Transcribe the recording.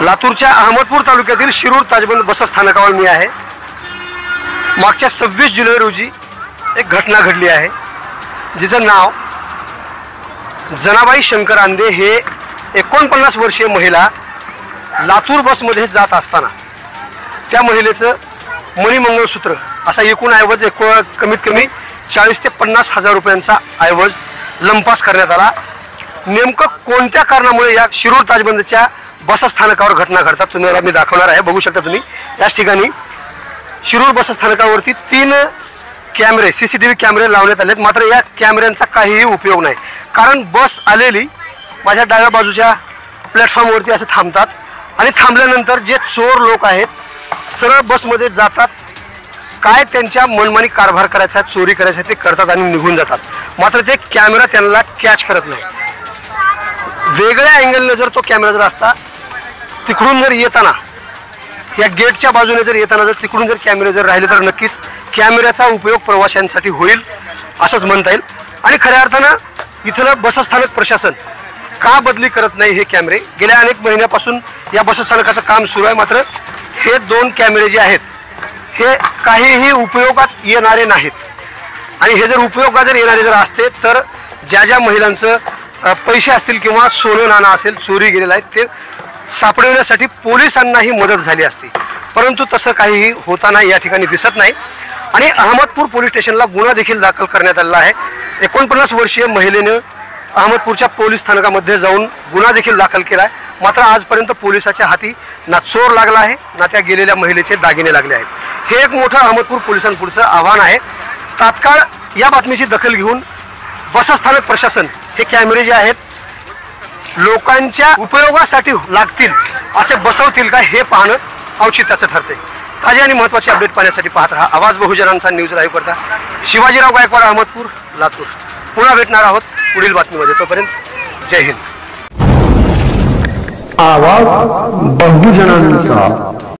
लातूरच्या अहमदपूर तालुक्यातील शिरूर ताजबंद बसस्थानकावर मी आहे। मागच्या 26 जुलै रोजी एक घटना घडली आहे, जिचं नाव जनाबाई शंकर आंदे हे 49 वर्षीय महिला लातूर बसमध्ये जात असताना त्या महिलेचं मणिमंगळसूत्र असा एकूण ऐवज कमीत कमी 40 ते 50 हजार रुपयांचा ऐवज लंपास करण्यात आला। नेमकं कोणत्या कारणामुळे या शिरूर ताजबंदच्या बसस्थानकावर घटना घडतात तुम्हाला मी दाखवणार आहे। बघू शकता तुम्ही याच ठिकाणी शिरूर बसस्थानकावरती 3 कॅमेरे CCTV कॅमेरे लावण्यात आलेत, मात्र या कॅमेऱ्यांचा काहीही उपयोग नाही। कारण बस आलेली माझ्या डाव्या बाजूच्या प्लॅटफॉर्मवरती असे थांबतात आणि थांबल्यानंतर जे चोर लोक आहेत सरळ बसमध्ये जातात, काय त्यांच्या मनमानी कारभार करायचा आहे, चोरी करायचा आहे ते करतात आणि निघून जातात। मात्र ते कॅमेरा त्यांना कॅच करत नाही। वेगळ्या अँगलने जर तो कॅमेरा जर असता, तिकडून जर येताना या गेटच्या बाजूने जर येताना जर तिकडून जर कॅमेरे जर राहिले तर नक्कीच कॅमेऱ्याचा उपयोग प्रवाशांसाठी होईल असंच म्हणता येईल। आणि खऱ्या अर्थानं इथलं बसस्थानक प्रशासन का बदली करत नाही हे कॅमेरे गेल्या अनेक महिन्यापासून या बसस्थानकाचं काम सुरू आहे, मात्र हे 2 कॅमेरे जे आहेत हे काहीही उपयोगात येणारे नाहीत। आणि हे जर उपयोगात जर येणारे जर असते तर ज्या ज्या महिलांचं पैसे असतील किंवा सोनं नाणं असेल चोरी गेलेलं आहे ते सापडवण्यासाठी पोलिसांनाही मदत झाली असती, परंतु तसं काहीही होताना या ठिकाणी दिसत नाही। आणि अहमदपूर पोलीस स्टेशनला गुन्हा देखील दाखल करण्यात आलेला आहे। 49 वर्षीय महिलेनं अहमदपूरच्या पोलीस स्थानकामध्ये जाऊन गुन्हा देखील दाखल केला आहे, मात्र आजपर्यंत पोलिसाच्या हाती ना चोर लागला आहे ना त्या गेलेल्या महिलेचे दागिने लागले आहेत। हे एक मोठं अहमदपूर पोलिसांपुढचं आव्हान आहे। तात्काळ या बातमीची दखल घेऊन बसस्थानक प्रशासन हे कॅमेरे जे आहेत लोकांच्या उपयोगासाठी लागतील असे बसवतील का हे पाहणं औचित्याचं ठरते। ताजे आणि महत्त्वाचे अपडेट पाहण्यासाठी पाहत राहा आवाज बहुजनांचा न्यूज लाईव्ह करता शिवाजीराव गायकवाड, अहमदपूर, लातूर। पुन्हा भेटणार आहोत पुढील बातमीमध्ये, तोपर्यंत जय हिंद। आवाज बहुजनांचा।